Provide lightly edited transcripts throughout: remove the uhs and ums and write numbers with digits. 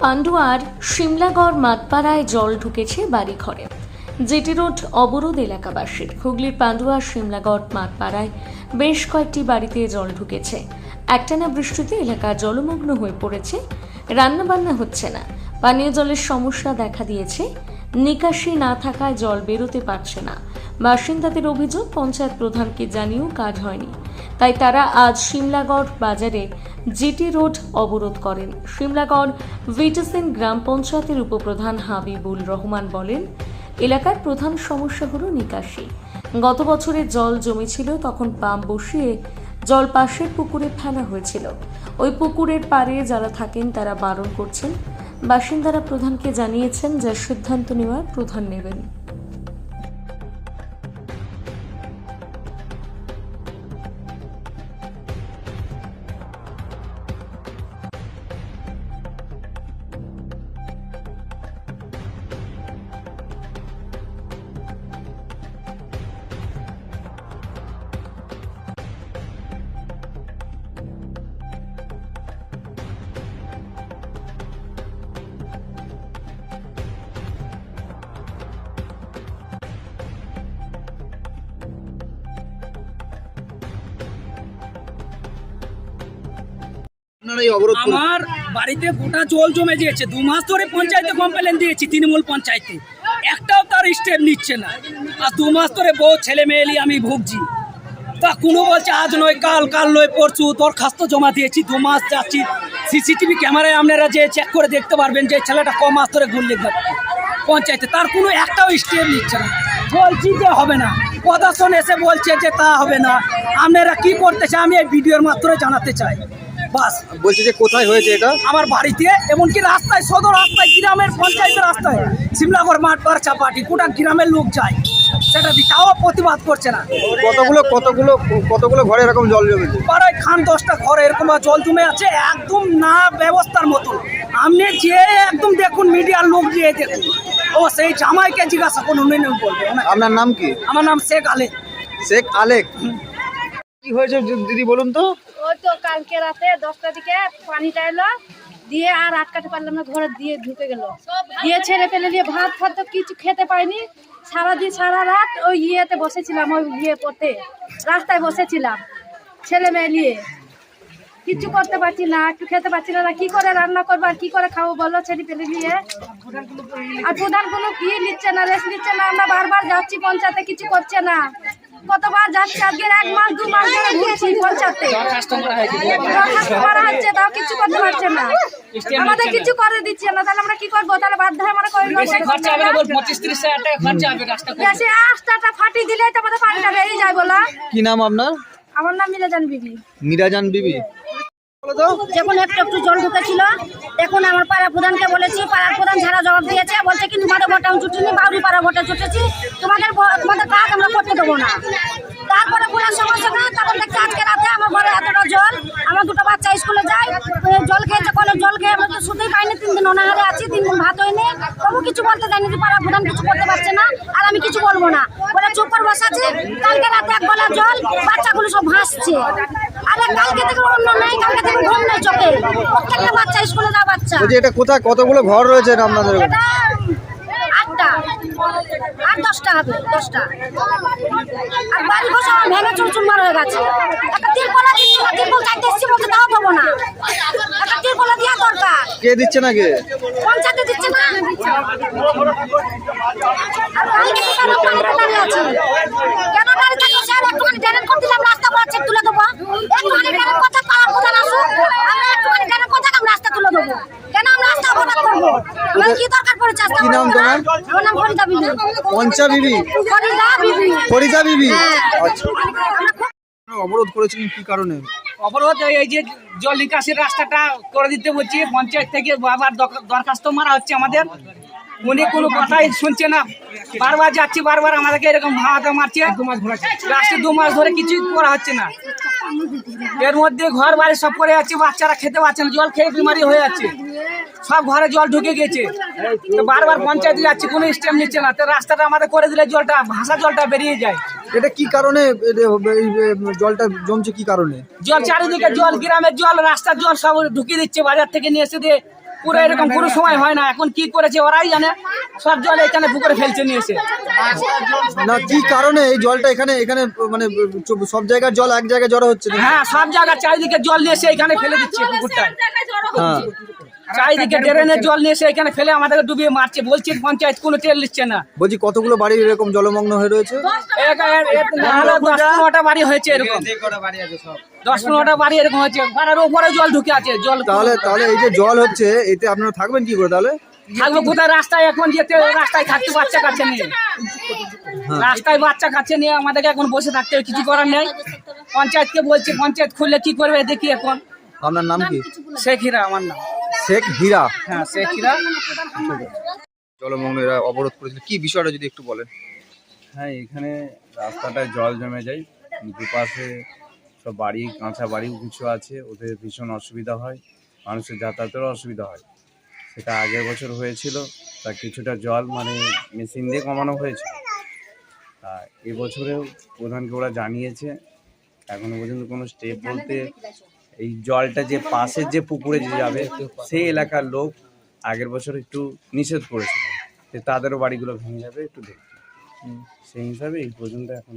পান্ডুয়ার শিমলাগড় মাতপাড়ায় জল ঢুকেছে বাড়িঘরে। GT road অবরোধ এলাকাবাসীর। হুগলির পান্ডুয়ার শিমলাগড় মাতপাড়ায় বেশ কয়েকটি বাড়িতে জল ঢুকেছে। একটানা বৃষ্টিতে এলাকা জলমগ্ন হয়ে পড়েছে। রান্নাবান্না হচ্ছে না। পানীয় জলের সমস্যা দেখা দিয়েছে। নিকাশি না থাকায় জল বেরোতে পারছে না। বাসিন্দাদের অভিযোগ, পঞ্চায়েত প্রধানকে জানিয়েও কাজ হয়নি। তাই তারা আজ শিমলাগড় বাজারে জিটি রোড অবরোধ করেন। শিমলাগড় ভিটিসিন গ্রাম পঞ্চায়েতের উপপ্রধান হাবিবুল রহমান বলেন, এলাকার প্রধান সমস্যা হলো নিকাশি। গত বছরে জল জমেছিল, তখন পাম্প বসিয়ে জল পাশের পুকুরে ফেলা হয়েছিল। ওই পুকুরের পাড়ে যারা থাকেন তারা বারণ করছেন। বাসিন্দারা প্রধানকে জানিয়েছেন, যা সিদ্ধান্ত নেওয়ার প্রধান নেবেন। আমার বাড়িতে গোটা জল জমে গিয়েছে। 2 মাস ধরে পঞ্চায়েতে কমপ্লেন দিয়েছি, তৃণমূল পঞ্চায়েতে, একটাও তার স্টেপ নিচ্ছে না। আর 2 মাস ধরে বহু ছেলে মেয়েলি আমি ভুগছি। তা কোনো বলছে আজ নয় কাল, কাল নয় পরশু দরখাস্ত জমা দিয়েছি। 2 মাস যাচ্ছি, সিসিটিভি ক্যামেরায় আপনারা যে চেক করে দেখতে পারবেন যে ছেলেটা ক মাস ধরে ঘুরলে পঞ্চায়েতে, তার কোনো একটাও স্টেপ নিচ্ছে না। বলছি যে হবে না, প্রশাসন এসে বলছে যে তা হবে না। আপনারা কি করতেছে আমি এই ভিডিওর মাধ্যমে জানাতে চাই। বাস বলছি যে কোথায় হয়েছে এটা? আমার বাড়িতে, এমনকি রাস্তায়, সদর রাস্তায়, গ্রামের পঞ্চায়েতের রাস্তায়, শিমলাগড় মাঠ পারচা পার্টি গোটা গ্রামের লোক যায়, সেটা তাও প্রতিবাদ করছে না। কতগুলো ঘরে এরকম জল জমেছে? পাড়ায় খান 10টা ঘরে এরকম জল জমে আছে, একদম না ব্যবস্থার মতো। আপনি যে একদম দেখুন, মিডিয়ার লোক গিয়ে দেখুন, ও সেই জামাইকে জিজ্ঞাসা করুন, বলবো। আপনার নাম কি? আমার নাম শেখ আলেক। শেখ আলেক, কি হয়েছে দিদি বলুন তো? ওই তো কালকে রাতে 10টার দিকে পানিটা এলো, দিয়ে আর আটকাতে পারলাম না, ঘরে দিয়ে ঢুকে গেল, দিয়ে ছেড়ে ফেলে দিয়ে ভাত ফাত তো কিছু খেতে পাইনি। সারা রাত ওই ইয়েতে বসেছিলাম, ওই ইয়ে পড়তে রাস্তায় বসেছিলাম, ছেলে মেয়ে নিয়ে কিছু করতে পারছি না, একটু খেতে পারছি না। কি করে রান্না করবো আর কি করে খাবো বলো, ছেড়ে ফেলে নিয়ে। আর প্রধানগুলো কি নিচ্ছে না, রেস্ট নিচ্ছে না। আমরা বারবার যাচ্ছি পঞ্চায়েতে, কিছু করছে না। কতবার যাচ্ছে, আজকে 1 মাস 2 মাস ধরে ঘুরছি পঞ্চায়েতে, দরখাস্ত করা হচ্ছে, তাও কিছু করতে পারছে না। আমাদের কিছু করে দিচ্ছে না, তাহলে আমরা কি করবো? তাহলে বাধ্য হয়ে আমরা করে বেশি 25-30 হাজার টাকা খরচা হবে রাস্তা করতে। বেশি রাস্তাটা ফাটি দিলেই তো আমাদের পানিটা বেরিয়ে যায় বলা। কি নাম আপনার? আমার নাম মিরাজান বিবি। মিরাজান বিবি, বলো তো। যখন একটু জল ঢুকেছিল, এখন আমার পাড়া প্রধানকে বলেছি, পাড়ার প্রধান ছাড়া জবাব দিয়েছে, বলছে কি তোমাদের ভোটে আমি ছুটিনি, বাউরি পাড়া ভোটে ছুটেছি, তোমাদের কাজ আমরা করতে দেবো না। তারপরে পুরো সমস্যা না, তখন দেখছি আজকে রাতে আমার ঘরে এতটা জল, আমার 2টো বাচ্চা স্কুলে যায়, জল খেয়েছে, কলের জল খেয়ে আমরা তো শুতেই পাইনি, 3 দিন অনাহারে আছি, 3 দিন ভাত হয়নি। তবু কিছু বলতে জানি যে পাড়া প্রধান কিছু করতে পারছে না, আর আমি কিছু বলবো না বলে চুপ করে বসাচ্ছি। কালকে রাতে 1 গলা জল, বাচ্চাগুলো সব ভাসছে। আরে কালকে থেকে অন্য নাই, কালকে থেকে ঘুম নেই চোখে, প্রত্যেকটা বাচ্চা স্কুলে যাওয়া বাচ্চা। বলছি এটা কোথায়, কতগুলো ঘর রয়েছে আপনাদের? এটা 8টা, 10টা হবে, 10টা। আর বাড়ি বসে আমার ভেঙে চুরচুরমার হয়ে গেছে। একটা তিরপলা দিচ্ছি না, তিরপল চাইতে এসছি বলতে তাও দেবো না। একটা তিরপলা দেওয়া দরকার। কে দিচ্ছে না? কে? পঞ্চায়েতে দিচ্ছে না। আর কালকে থেকে আমরা পানিতে দাঁড়িয়ে আছি। কেন দাঁড়িয়ে থাকবো স্যার? একটুখানি ড্রেন করে দিলাম, রাস্তা করে চেক তুলে দেবো। একটুখানি ড্রেন কথা পাড়ার প্রধান আসুক, আমরা একটুখানি ড্রেন কথা আমরা রাস্তা তুলে দেবো। কেন আমরা রাস্তা অবরোধ করবো? আমার কি দরকার পড়েছে? কি নাম তোমার? আমার নাম ফরিদা বিবি। পঞ্চা বিবি? ফরিদা বিবি। আচ্ছা, অবরোধ করেছিলেন কি কারণে? অবরোধ এই যে জল নিকাশির রাস্তাটা করে দিতে বলছি, পঞ্চায়েত থেকে বারবার দরখাস্ত মারা হচ্ছে আমাদের, উনি কোনো কথাই শুনছে না। বারবার যাচ্ছি, বারবার আমাদেরকে এরকম ভাড়াতে মারছে। লাস্টে 2 মাস ধরে কিছুই করা হচ্ছে না। এর মধ্যে ঘর বাড়ি সব করে যাচ্ছে, বাচ্চারা খেতে পারছে না, জল খেয়ে বিমারি হয়ে যাচ্ছে, সব ঘরে জল ঢুকে গেছে। তো বারবার পঞ্চায়েতে যাচ্ছি, কোনো স্টেপ নিচ্ছে না। তো রাস্তাটা আমাদের করে দিলে জলটা, ভাষা জলটা বেরিয়ে যায়। এটা কি কারণে এই জলটা জমছে, কি কারণে? জল চারিদিকে জল, গ্রামের জল, রাস্তার জল সব ঢুকিয়ে দিচ্ছে, বাজার থেকে নিয়ে এসে দিয়ে পুরো এরকম পুরো সময় হয় না, এখন কি করেছে ওরাই জানে, সব জল এখানে পুকুরে ফেলছে নিয়ে এসে। না কি কারণে এই জলটা এখানে এখানে মানে সব জায়গার জল এক জায়গায় জড়ো হচ্ছে না? হ্যাঁ, সব জায়গায় চারিদিকে জল নিয়ে এসে এখানে ফেলে দিচ্ছে পুকুরটায়, হ্যাঁ চারিদিকে ড্রেনের জল নিয়ে এসে এখানে ফেলে আমাদেরকে ডুবিয়ে মারছে, বলছে পঞ্চায়েত কোনো তেল নিচ্ছে না। বলছি কতগুলো বাড়ি এরকম জলমগ্ন হয়ে রয়েছে? 10-15টা বাড়ি হয়েছে এরকম, 10-15টা বাড়ি এরকম হয়েছে, পাড়ার উপরে জল ঢুকে আছে। জল তাহলে তাহলে এই যে জল হচ্ছে এতে আপনারা থাকবেন কি করে তাহলে? থাকবো কোথায়? রাস্তায় এখন যেতে, রাস্তায় থাকতে বাচ্চা কাছে নিয়ে, রাস্তায় বাচ্চা কাছে নিয়ে আমাদেরকে এখন বসে থাকতে হবে, কিছু করার নেই। পঞ্চায়েতকে বলছে, পঞ্চায়েত খুললে কি করবে দেখি। এখন আপনার নাম কি? শেখ হীরা আমার নাম। শেখ হীরা। হ্যাঁ, শেখ হীরা। জলমগ্ন এরা অবরোধ করেছিল, কি বিষয়টা যদি একটু বলেন? হ্যাঁ, এখানে রাস্তাটায় জল জমে যায়, দুপাশে সব বাড়ি, কাঁচা বাড়িও কিছু আছে, ওদের ভীষণ অসুবিধা হয়, মানুষের যাতায়াতেরও অসুবিধা হয়। সেটা আগের বছর হয়েছিল, তা কিছুটা জল মানে মেশিন দিয়ে কমানো হয়েছিল। তা এবছরেও প্রধানকে ওরা জানিয়েছে, এখনো পর্যন্ত কোনো স্টেপ বলতে এই জলটা যে পাশের যে পুকুরে যে যাবে সেই এলাকার লোক আগের বছর একটু নিষেধ করেছিল যে তাদেরও বাড়িগুলো ভেঙে যাবে, একটু দেখতে। সেই হিসাবে এই পর্যন্ত এখন।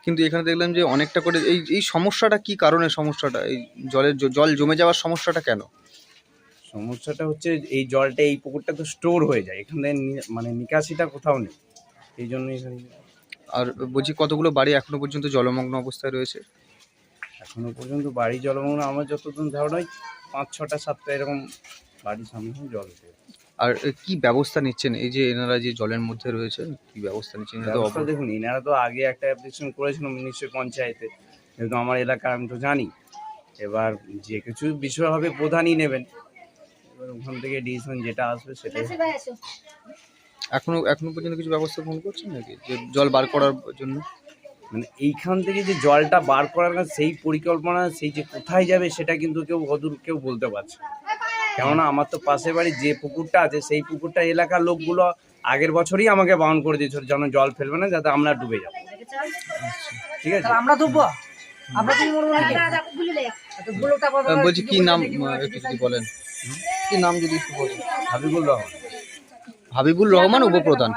কিন্তু এখানে দেখলাম যে অনেকটা করে এই এই সমস্যাটা কি কারণে, সমস্যাটা এই জলের জল জমে যাওয়ার সমস্যাটা কেন? সমস্যাটা হচ্ছে এই জলটা এই পুকুরটা তো স্টোর হয়ে যায়, এখানে মানে নিকাশিটা কোথাও নেই, এই জন্য এখানে। আর বলছি কতগুলো বাড়ি এখনো পর্যন্ত জলমগ্ন অবস্থায় রয়েছে? এখনো পর্যন্ত বাড়ি জলমগ্ন আমার যতদিন ধারণা হয় 5-6টা 7টা এরকম বাড়ির সামনে জল উঠে। আর কি ব্যবস্থা নিচ্ছেন এই যে এনারা যে জলের মধ্যে রয়েছে, কি ব্যবস্থা নিচ্ছেন? ব্যবস্থা দেখুন, এনারা তো আগে একটা অ্যাপ্লিকেশন করেছিলাম নিশ্চয়ই পঞ্চায়েতে, যেহেতু আমার এলাকা আমি তো জানি। এবার যে কিছু বিষয় হবে প্রধানই নেবেন, এবার ওখান থেকে ডিসিশন যেটা আসবে সেটাই। এখনো পর্যন্ত কিছু ব্যবস্থা গ্রহণ করছেন নাকি যে জল বার করার জন্য? মানে এইখান থেকে যে জলটা বার করার সেই পরিকল্পনা, সেই যে কোথায় যাবে সেটা কিন্তু কেউ বলতে পারছে না। কেননা আমার তো পাশের বাড়ি যে পুকুরটা আছে সেই পুকুরটা এলাকার লোকগুলো আগের বছরই আমাকে বারণ করে দিয়েছিল যেন জল ফেলবে না, যাতে আমরা ডুবে যাবো। ঠিক আছে, আমরা ডুববো, আমরা কি মরবো নাকি? বলছি কি নাম একটু যদি বলেন, কি নাম যদি একটু বলেন? হাবিবুর রহমান। হাবিবুর রহমান, উপপ্রধান।